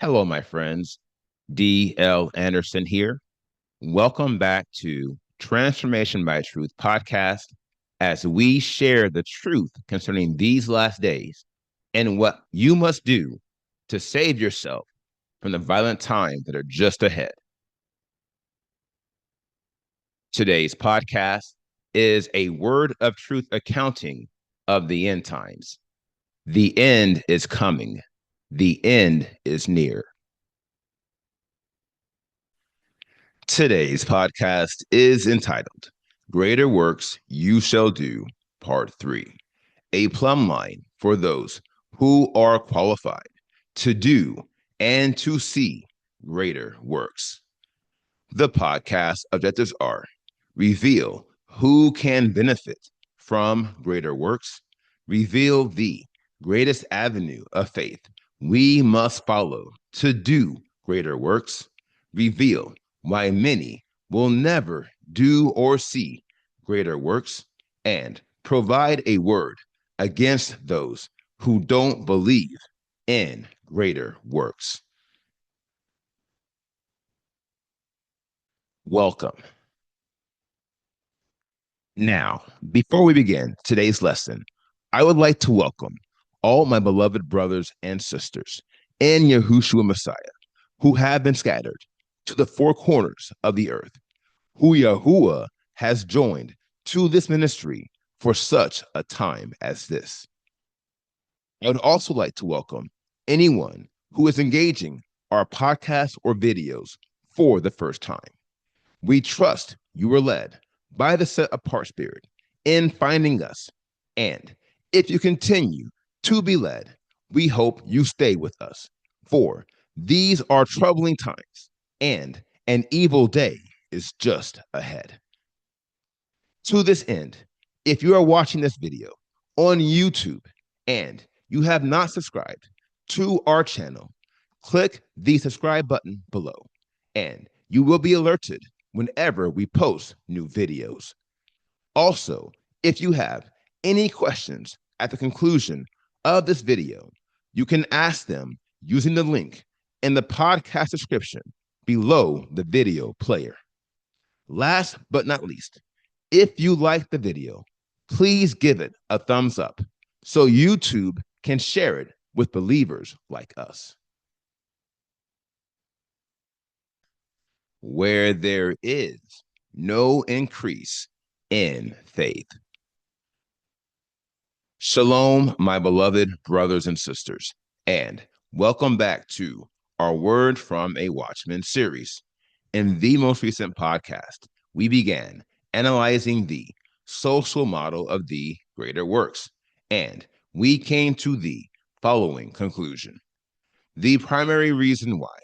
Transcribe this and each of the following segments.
Hello, my friends. D.L. Anderson here. Welcome back to Transformation by Truth podcast as we share the truth concerning these last days and what you must do to save yourself from the violent times that are just ahead. Today's podcast is a word of truth accounting of the end times. The end is coming. The end is near. Today's podcast is entitled Greater Works You Shall Do, Part 3, a plumb line for those who are qualified to do and to see greater works. The podcast objectives are reveal who can benefit from greater works, reveal the greatest avenue of faith we must follow to do greater works, reveal why many will never do or see greater works, and provide a word against those who don't believe in greater works. Welcome. Now, before we begin today's lesson, I would like to welcome all my beloved brothers and sisters in Yahushua Messiah who have been scattered to the four corners of the earth, who Yahuwah has joined to this ministry for such a time as this. I would also like to welcome anyone who is engaging our podcasts or videos for the first time. We trust you were led by the set apart spirit in finding us. And if you continue to be led, we hope you stay with us. For these are troubling times, and an evil day is just ahead. To this end, if you are watching this video on YouTube and you have not subscribed to our channel, click the subscribe button below, and you will be alerted whenever we post new videos. Also, if you have any questions at the conclusion of this video, you can ask them using the link in the podcast description below the video player. Last but not least, if you like the video, please give it a thumbs up so YouTube can share it with believers like us. Where there is no increase in faith. Shalom, my beloved brothers and sisters, and welcome back to our Word from a Watchman series. In the most recent podcast, we began analyzing the social model of the greater works, and we came to the following conclusion. The primary reason why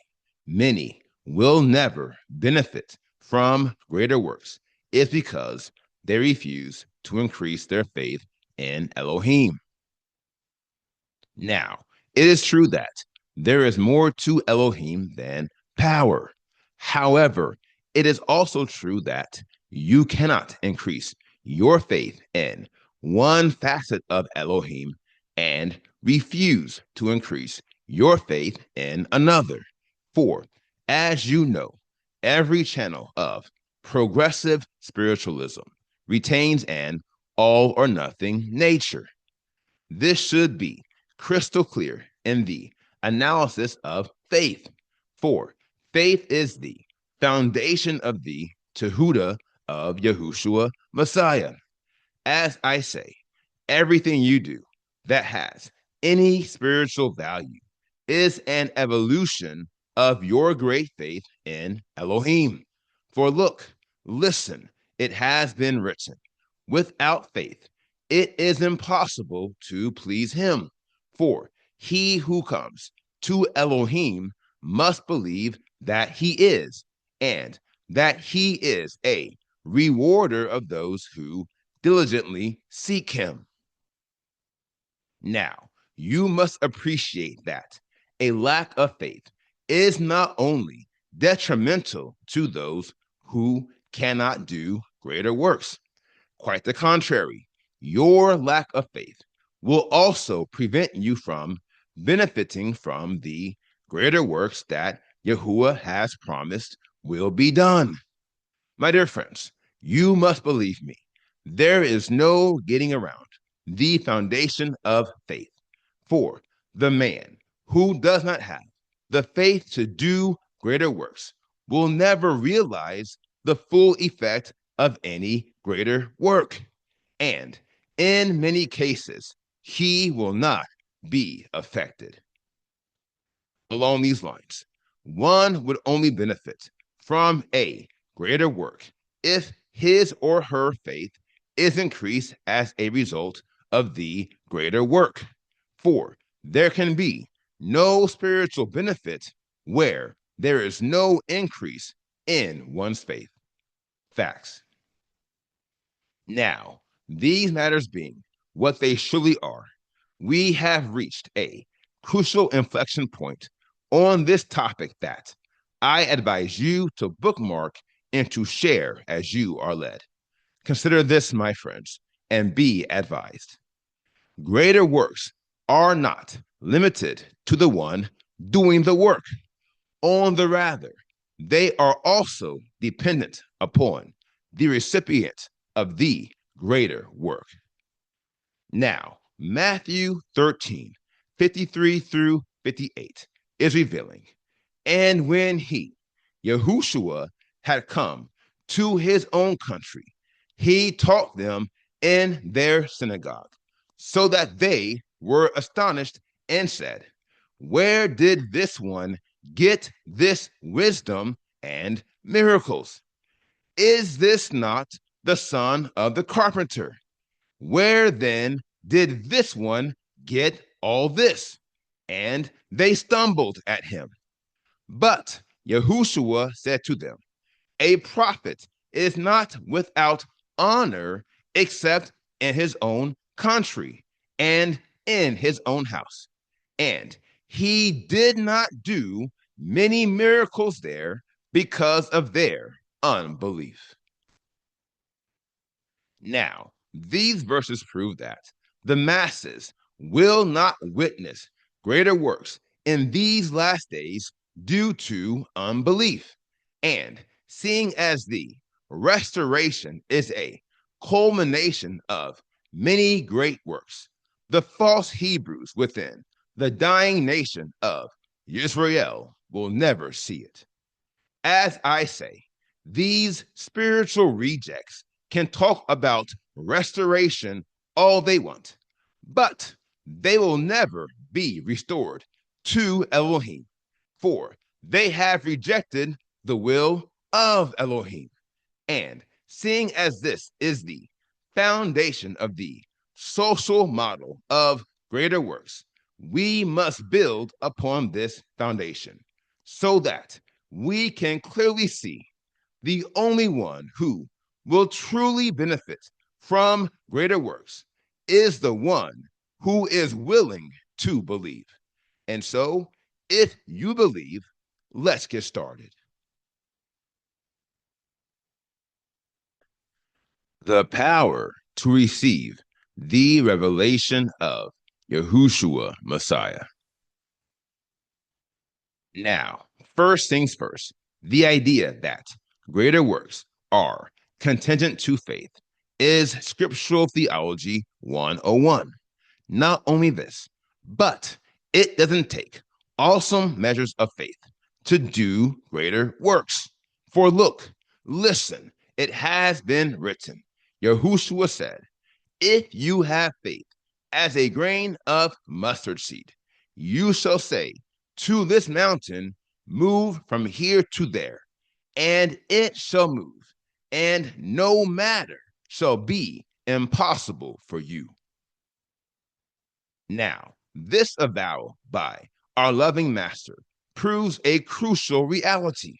many will never benefit from greater works is because they refuse to increase their faith in Elohim. Now, it is true that there is more to Elohim than power. However, it is also true that you cannot increase your faith in one facet of Elohim and refuse to increase your faith in another. For, as you know, every channel of progressive spiritualism retains an all or nothing nature. This should be crystal clear in the analysis of faith. For faith is the foundation of the Tehuda of Yahushua Messiah. As I say, everything you do that has any spiritual value is an evolution of your great faith in Elohim. For look, listen, it has been written, without faith, it is impossible to please him. For he who comes to Elohim must believe that he is, and that he is a rewarder of those who diligently seek him. Now, you must appreciate that a lack of faith is not only detrimental to those who cannot do greater works. Quite the contrary, your lack of faith will also prevent you from benefiting from the greater works that Yahuwah has promised will be done. My dear friends, you must believe me. There is no getting around the foundation of faith. For the man who does not have the faith to do greater works will never realize the full effect of any greater work. And in many cases, he will not be affected. Along these lines, one would only benefit from a greater work if his or her faith is increased as a result of the greater work. For there can be no spiritual benefit where there is no increase in one's faith. Facts. Now, these matters being what they surely are, we have reached a crucial inflection point on this topic that I advise you to bookmark and to share as you are led. Consider this, my friends, and be advised. Greater works are not limited to the one doing the work. On the rather, they are also dependent upon the recipient of the greater work. Now, Matthew 13, 53 through 58 is revealing. And when he, Yahushua, had come to his own country, he taught them in their synagogue, so that they were astonished and said, where did this one get this wisdom and miracles? Is this not the son of the carpenter? Where then did this one get all this? And they stumbled at him. But Yahushua said to them, a prophet is not without honor except in his own country and in his own house. And he did not do many miracles there because of their unbelief. Now, these verses prove that the masses will not witness greater works in these last days due to unbelief. And seeing as the restoration is a culmination of many great works, the false Hebrews within the dying nation of Israel will never see it. As I say, these spiritual rejects can talk about restoration all they want, but they will never be restored to Elohim, for they have rejected the will of Elohim. And seeing as this is the foundation of the social model of greater works, we must build upon this foundation so that we can clearly see the only one who will truly benefit from greater works is the one who is willing to believe. And so, if you believe, let's get started. The power to receive the revelation of Yahushua Messiah. Now, first things first, the idea that greater works are contingent to faith is Scriptural Theology 101. Not only this, but it doesn't take awesome measures of faith to do greater works. For look, listen, it has been written. Yahushua said, if you have faith as a grain of mustard seed, you shall say to this mountain, move from here to there, and it shall move, and no matter shall be impossible for you. Now, this avowal by our loving master proves a crucial reality.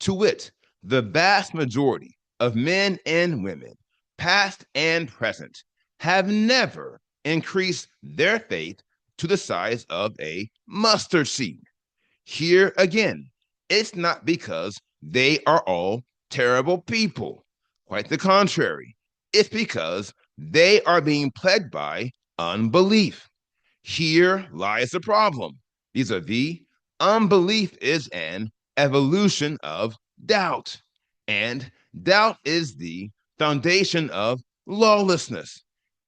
To wit, the vast majority of men and women, past and present, have never increased their faith to the size of a mustard seed. Here again, it's not because they are all terrible people. Quite the contrary. It's because they are being plagued by unbelief. Here lies the problem vis-a-vis Unbelief is an evolution of doubt, and doubt is the foundation of lawlessness.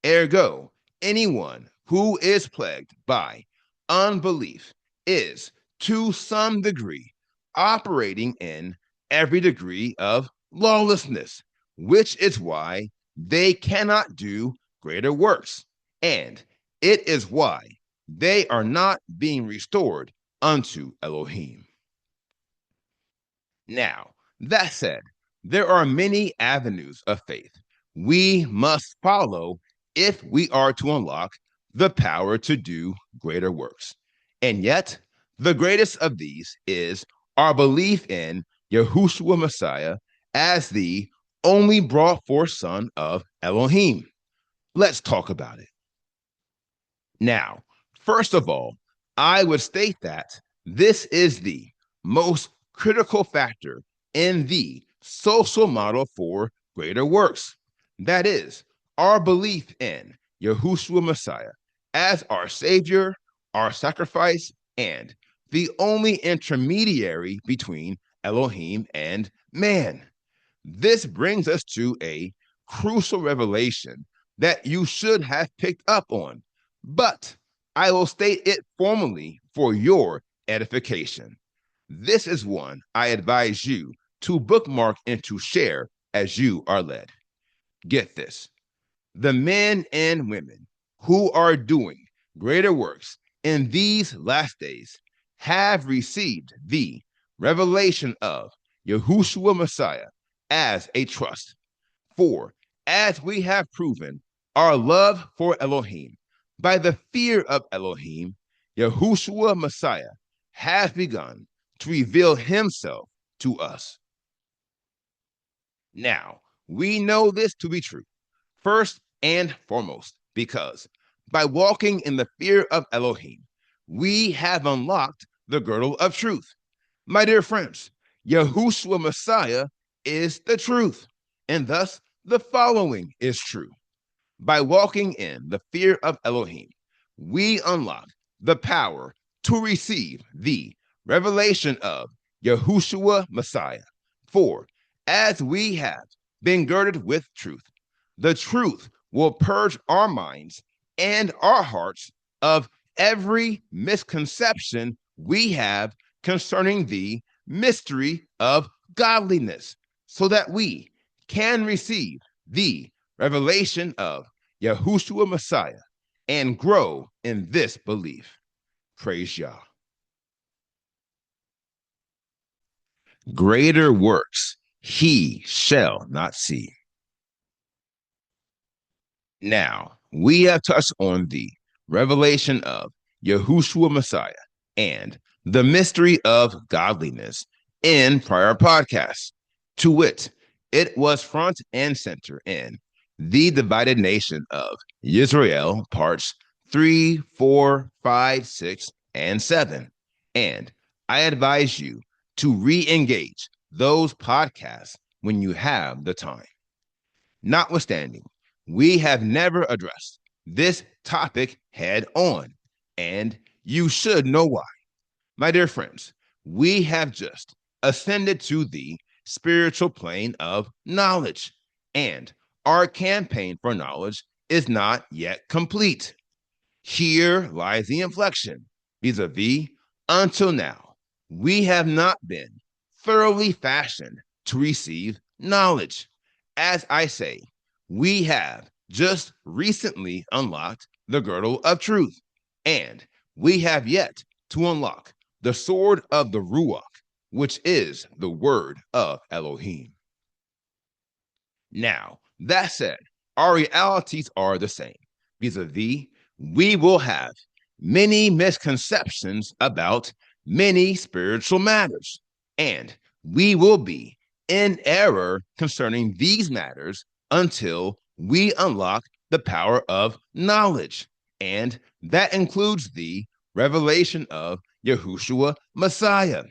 Ergo, anyone who is plagued by unbelief is, to some degree, operating in every degree of lawlessness, which is why they cannot do greater works. And it is why they are not being restored unto Elohim. Now, that said, there are many avenues of faith we must follow if we are to unlock the power to do greater works. And yet, the greatest of these is our belief in Yahushua Messiah as the only brought forth Son of Elohim. Let's talk about it. Now, first of all, I would state that this is the most critical factor in the social model for greater works. That is, our belief in Yahushua Messiah as our Savior, our sacrifice, and the only intermediary between Elohim and man. This brings us to a crucial revelation that you should have picked up on, but I will state it formally for your edification. This is one I advise you to bookmark and to share as you are led. Get this: the men and women who are doing greater works in these last days have received the revelation of Yahushua Messiah as a trust. For as we have proven our love for Elohim by the fear of Elohim, Yahushua Messiah has begun to reveal himself to us. Now, we know this to be true, first and foremost, because by walking in the fear of Elohim, we have unlocked the girdle of truth. My dear friends, Yahushua Messiah is the truth, and thus the following is true. By walking in the fear of Elohim, we unlock the power to receive the revelation of Yahushua Messiah. For as we have been girded with truth, the truth will purge our minds and our hearts of every misconception we have concerning the mystery of godliness, so that we can receive the revelation of Yahushua Messiah and grow in this belief. Praise Yah. Greater works he shall not see. Now, we have touched on the revelation of Yahushua Messiah and the mystery of godliness in prior podcasts. To wit, it was front and center in the divided nation of Israel, parts 3, 4, 5, 6, and 7. And I advise you to re-engage those podcasts when you have the time. Notwithstanding, we have never addressed this topic head on, and you should know why. My dear friends, we have just ascended to the spiritual plane of knowledge, and our campaign for knowledge is not yet complete. Here lies the inflection vis-a-vis, until now, we have not been thoroughly fashioned to receive knowledge. As I say, we have just recently unlocked the girdle of truth, and we have yet to unlock the sword of the Ruach, which is the word of Elohim. Now, that said, our realities are the same. Vis-a-vis, we will have many misconceptions about many spiritual matters, and we will be in error concerning these matters until we unlock the power of knowledge, and that includes the revelation of Yahushua Messiah.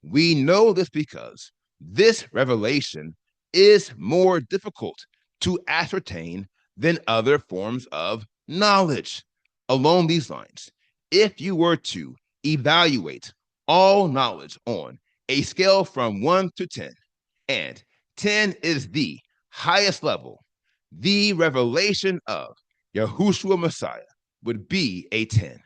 We know this because this revelation is more difficult to ascertain than other forms of knowledge. Along these lines, if you were to evaluate all knowledge on a scale from 1 to 10, and 10 is the highest level, the revelation of Yahushua Messiah would be a 10.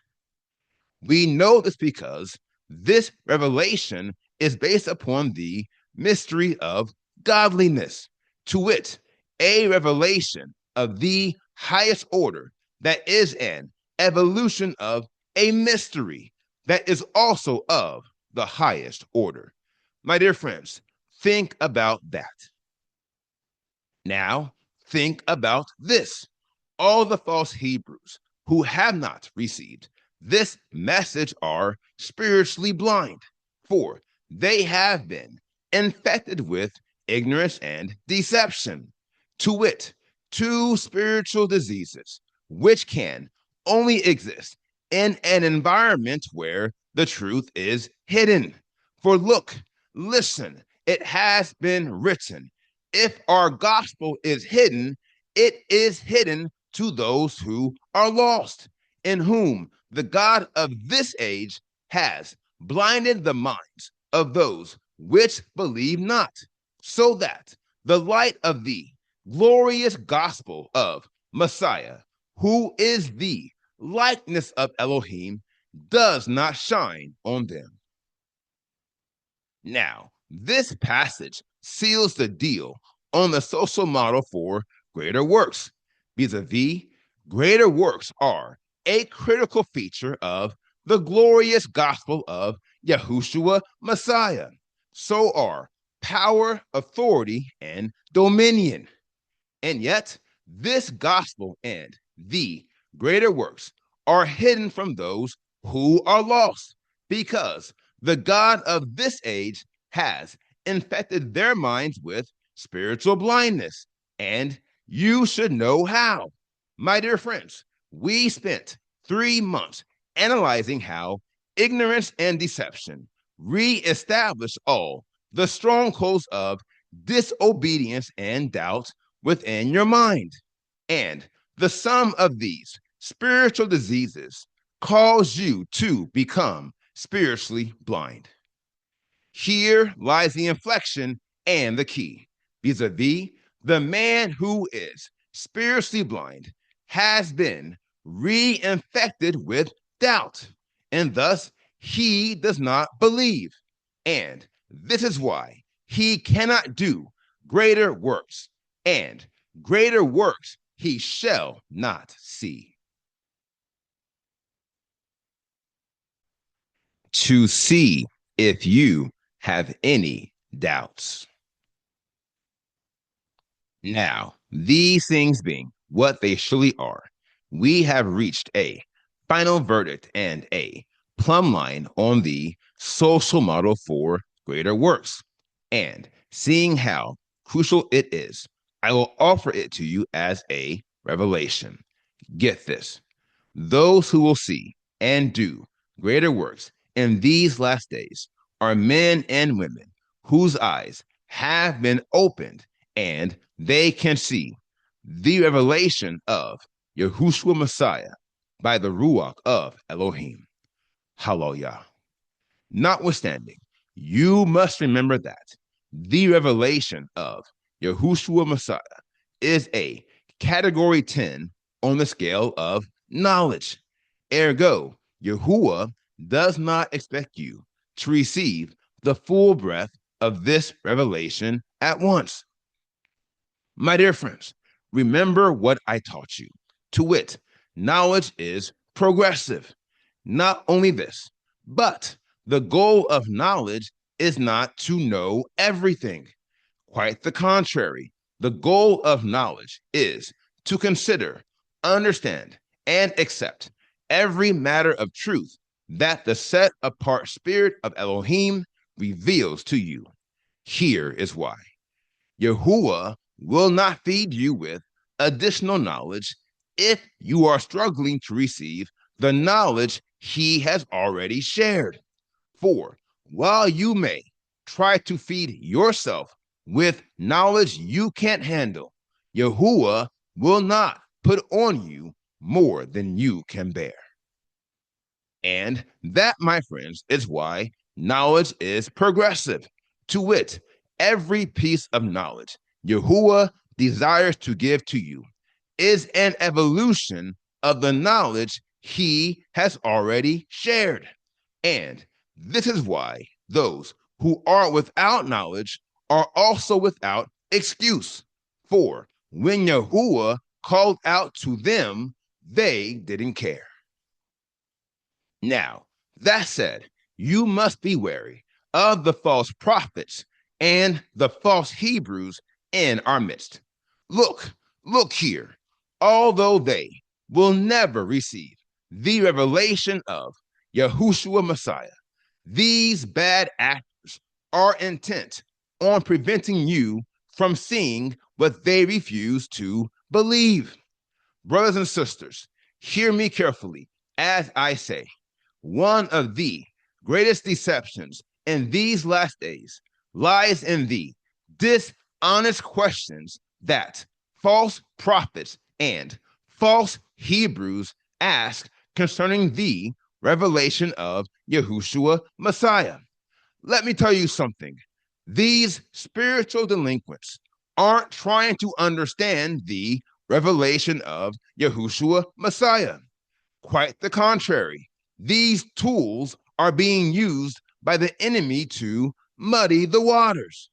We know this because this revelation is based upon the mystery of godliness, to wit, a revelation of the highest order that is an evolution of a mystery that is also of the highest order. My dear friends, think about that. Now, think about this. All the false Hebrews who have not received this message are spiritually blind, for they have been infected with ignorance and deception, to wit, two spiritual diseases, which can only exist in an environment where the truth is hidden. For look, listen, it has been written, if our gospel is hidden, it is hidden to those who are lost, in whom the God of this age has blinded the minds of those which believe not, so that the light of the glorious gospel of Messiah, who is the likeness of Elohim, does not shine on them. Now, this passage seals the deal on the social model for greater works. Vis-a-vis, greater works are a critical feature of the glorious gospel of Yahushua Messiah. So are power, authority, and dominion. And yet, this gospel and the greater works are hidden from those who are lost, because the God of this age has infected their minds with spiritual blindness, and you should know how. My dear friends, we spent 3 months analyzing how ignorance and deception reestablish all the strongholds of disobedience and doubt within your mind. And the sum of these spiritual diseases cause you to become spiritually blind. Here lies the inflection and the key. Vis-a-vis, the man who is spiritually blind has been reinfected with doubt, and thus he does not believe. And this is why he cannot do greater works, and greater works he shall not see. To see if you have any doubts. Now, these things being what they surely are, we have reached a final verdict and a plumb line on the social model for greater works. And seeing how crucial it is, I will offer it to you as a revelation. Get this. Those who will see and do greater works in these last days are men and women whose eyes have been opened and they can see the revelation of Yahushua Messiah by the Ruach of Elohim. Hallelujah. Notwithstanding, you must remember that the revelation of Yahushua Messiah is a category 10 on the scale of knowledge. Ergo, Yahuwah does not expect you to receive the full breadth of this revelation at once. My dear friends, remember what I taught you. To wit, knowledge is progressive. Not only this, but the goal of knowledge is not to know everything. Quite the contrary. The goal of knowledge is to consider, understand, and accept every matter of truth that the set apart spirit of Elohim reveals to you. Here is why. Yahuwah will not feed you with additional knowledge if you are struggling to receive the knowledge he has already shared. For while you may try to feed yourself with knowledge you can't handle, Yahuwah will not put on you more than you can bear. And that, my friends, is why knowledge is progressive. To wit, every piece of knowledge Yahuwah desires to give to you is an evolution of the knowledge he has already shared. And this is why those who are without knowledge are also without excuse. For when Yahuwah called out to them, they didn't care. Now, that said, you must be wary of the false prophets and the false Hebrews in our midst. Look here. Although they will never receive the revelation of Yahushua Messiah, these bad actors are intent on preventing you from seeing what they refuse to believe. Brothers and sisters, hear me carefully as I say, one of the greatest deceptions in these last days lies in the dishonest questions that false prophets and false Hebrews ask concerning the revelation of Yahushua Messiah. Let me tell you something. These spiritual delinquents aren't trying to understand the revelation of Yahushua Messiah. Quite the contrary. These tools are being used by the enemy to muddy the waters.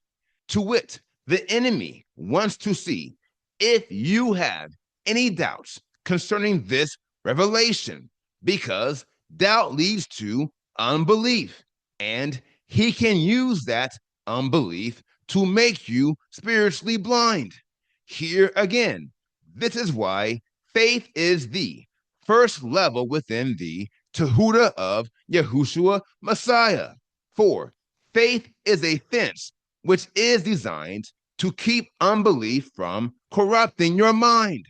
To wit, the enemy wants to see if you have any doubts concerning this revelation, because doubt leads to unbelief, and he can use that unbelief to make you spiritually blind. Here again, this is why faith is the first level within the Tehuda of Yahushua Messiah. For faith is a fence which is designed to keep unbelief from corrupting your mind.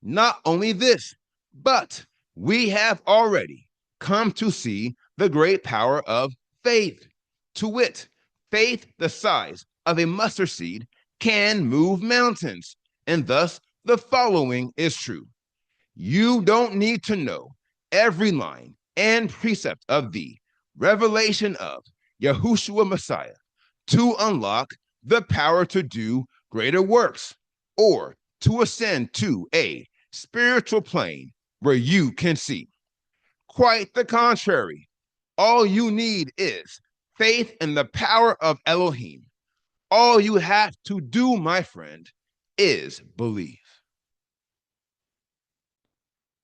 Not only this, but we have already come to see the great power of faith. To wit, faith the size of a mustard seed can move mountains. And thus, the following is true. You don't need to know every line and precept of the revelation of Yahushua Messiah to unlock the power to do greater works or to ascend to a spiritual plane where you can see. Quite the contrary. All you need is faith in the power of Elohim. All you have to do, my friend, is believe.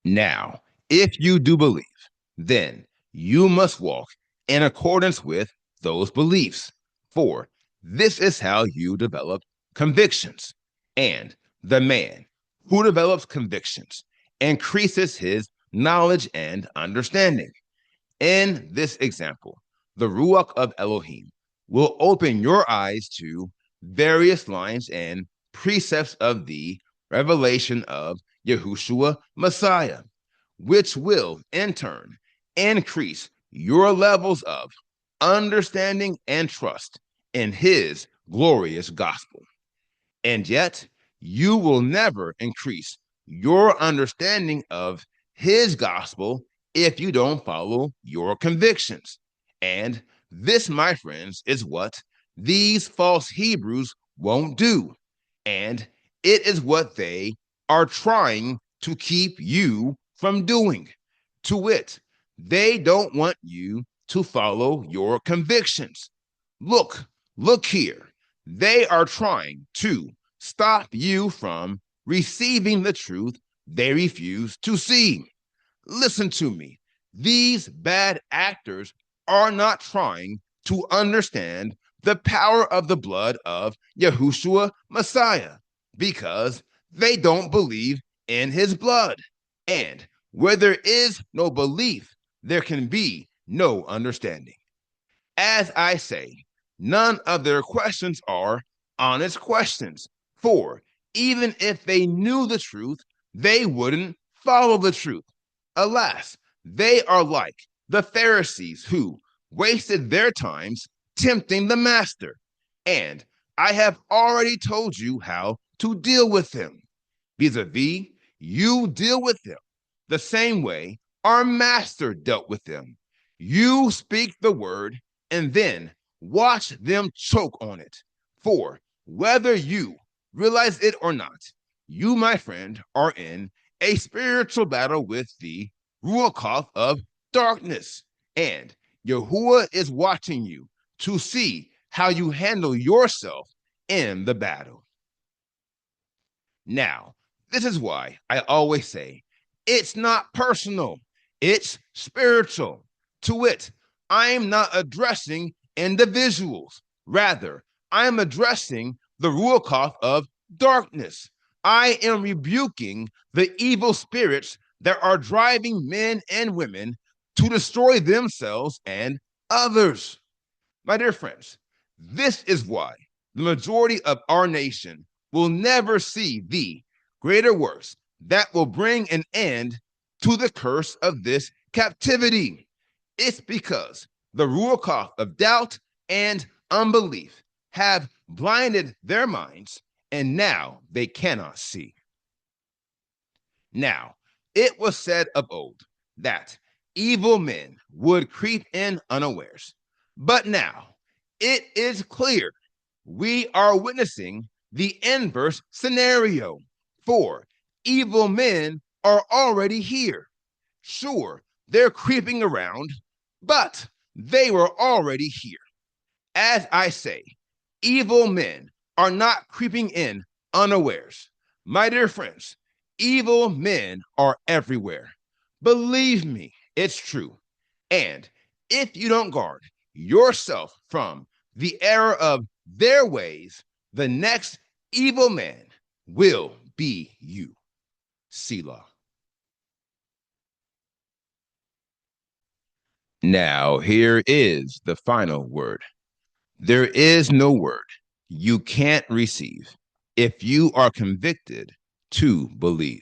Now, if you do believe, then you must walk in accordance with those beliefs. For this is how you develop convictions. And the man who develops convictions increases his knowledge and understanding. In this example, the Ruach of Elohim will open your eyes to various lines and precepts of the revelation of Yahushua Messiah, which will in turn increase your levels of understanding and trust in his glorious gospel. And yet, you will never increase your understanding of his gospel if you don't follow your convictions. And this, my friends, is what these false Hebrews won't do. And it is what they are trying to keep you from doing. To wit, they don't want you to follow your convictions. Look here. They are trying to stop you from receiving the truth they refuse to see. Listen to me. These bad actors are not trying to understand the power of the blood of Yahushua Messiah because they don't believe in his blood. And where there is no belief, there can be no understanding. As I say, none of their questions are honest questions. For even if they knew the truth, they wouldn't follow the truth. Alas, they are like the Pharisees who wasted their times tempting the master. And I have already told you how to deal with them. Vis-a-vis, you deal with them the same way our master dealt with them. You speak the word and then watch them choke on it. For whether you realize it or not, you, my friend, are in a spiritual battle with the Ruach of darkness. And Yahuwah is watching you to see how you handle yourself in the battle. Now, this is why I always say it's not personal, it's spiritual. To wit, I'm not addressing individuals. Rather, I'm addressing the Ruach of darkness. I am rebuking the evil spirits that are driving men and women to destroy themselves and others. My dear friends, this is why the majority of our nation will never see the greater works that will bring an end to the curse of this captivity. It's because the Ruach of doubt and unbelief have blinded their minds, and now they cannot see. Now, it was said of old that evil men would creep in unawares. But now it is clear we are witnessing the inverse scenario, for evil men are already here. Sure, they're creeping around, but they were already here. As I say, evil men are not creeping in unawares. My dear friends, evil men are everywhere. Believe me, it's true. And if you don't guard yourself from the error of their ways, the next evil man will be you. Selah. Now, here is the final word. There is no word you can't receive if you are convicted to believe.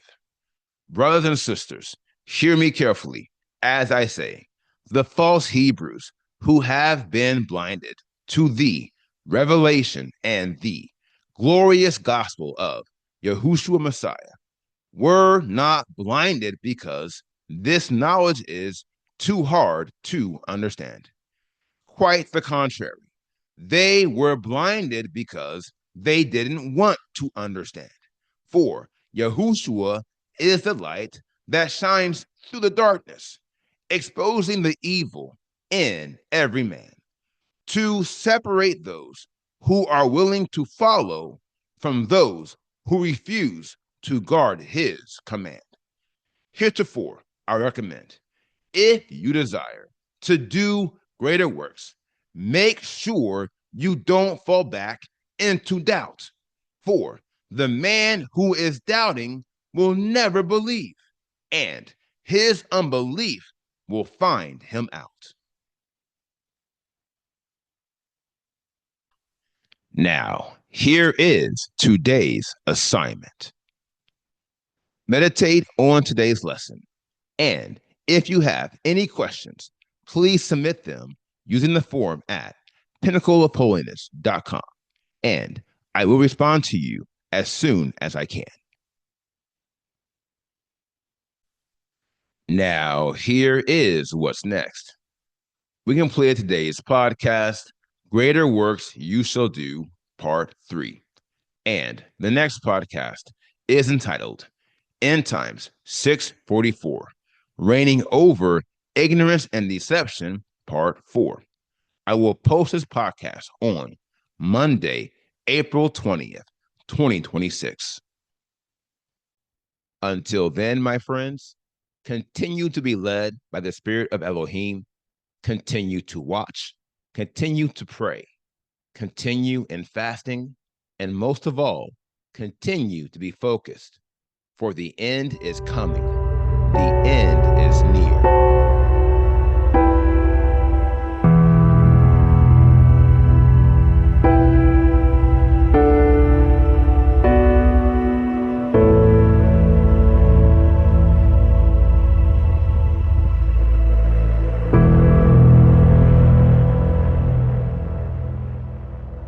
Brothers and sisters, hear me carefully as I say, the false Hebrews who have been blinded to the revelation and the glorious gospel of Yahushua Messiah were not blinded because this knowledge is too hard to understand. Quite the contrary. They were blinded because they didn't want to understand. For Yahushua is the light that shines through the darkness, exposing the evil in every man, to separate those who are willing to follow from those who refuse to guard his command. Heretofore, I recommend, if you desire to do greater works, make sure you don't fall back into doubt. For the man who is doubting will never believe, and his unbelief will find him out. Now, here is today's assignment. Meditate on today's lesson, and if you have any questions, please submit them using the form at pinnacleofholiness.com, and I will respond to you as soon as I can. Now, here is what's next. We completed today's podcast, Greater Works You Shall Do, Part 3. And the next podcast is entitled End Times 644, Reigning Over Ignorance and Deception, Part 4. I will post this podcast on Monday, April 20th, 2026. Until then, my friends, continue to be led by the Spirit of Elohim. Continue to watch, continue to pray, continue in fasting, and most of all, continue to be focused, for the end is coming. The end is near.